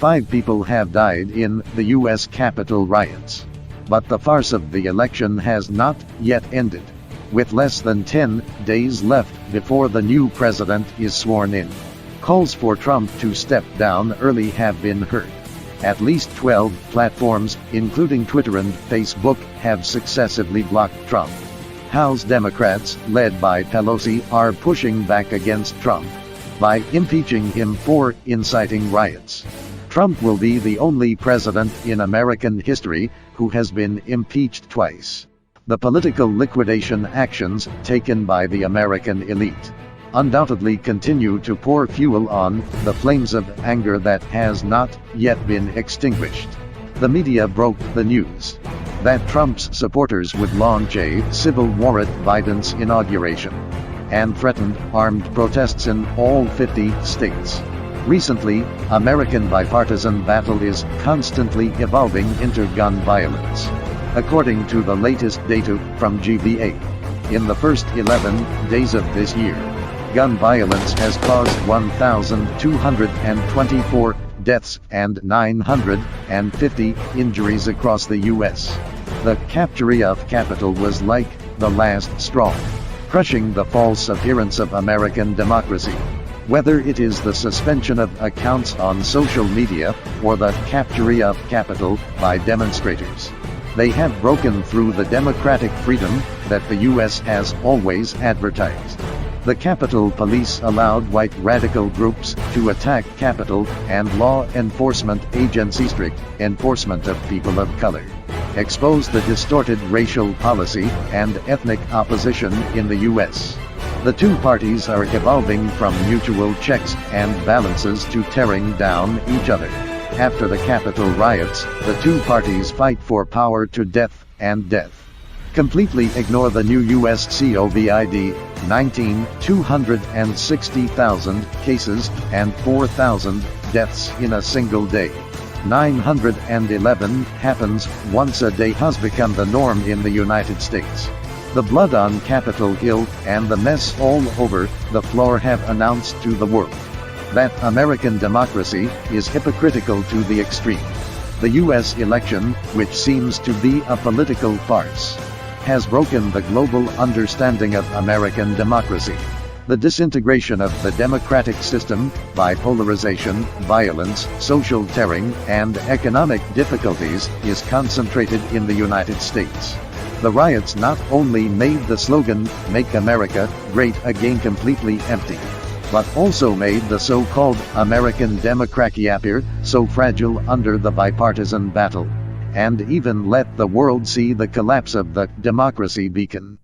5 people have died in the U.S. Capitol riots. But the farce of the election has not yet ended. With less than 10 days left before the new president is sworn in, calls for Trump to step down early have been heard. At least 12 platforms, including Twitter and Facebook, have successively blocked Trump. House Democrats, led by Pelosi, are pushing back against Trump by impeaching him for inciting riots. Trump will be the only president in American history who has been impeached twice. The political liquidation actions taken by the American elite undoubtedly continue to pour fuel on the flames of anger that has not yet been extinguished. The media broke the news that Trump's supporters would launch a civil war at Biden's inauguration and threatened armed protests in all 50 states. Recently, American bipartisan battle is constantly evolving into gun violence. According to the latest data from GVA, in the first 11 days of this year, gun violence has caused 1,224 deaths and 950 injuries across the U.S. The capture of Capitol was like the last straw, crushing the false appearance of American democracy. Whether it is the suspension of accounts on social media or the capture of Capitol by demonstrators, they have broken through the democratic freedom that the U.S. has always advertised. The Capitol Police allowed white radical groups to attack Capitol and law enforcement agencies' strict enforcement of people of color, exposed the distorted racial policy and ethnic opposition in the U.S. The two parties are evolving from mutual checks and balances to tearing down each other. After the Capitol riots, the two parties fight for power to death and death. Completely ignore the new U.S. COVID-19, 260,000 cases and 4,000 deaths in a single day. 911 happens once a day has become the norm in the United States. The blood on Capitol Hill and the mess all over the floor have announced to the world that American democracy is hypocritical to the extreme. The U.S. election, which seems to be a political farce, has broken the global understanding of American democracy. The disintegration of the democratic system by polarization, violence, social tearing, and economic difficulties is concentrated in the United States. The riots not only made the slogan, "Make America Great Again" completely empty, but also made the so-called American democracy appear so fragile under the bipartisan battle, and even let the world see the collapse of the democracy beacon.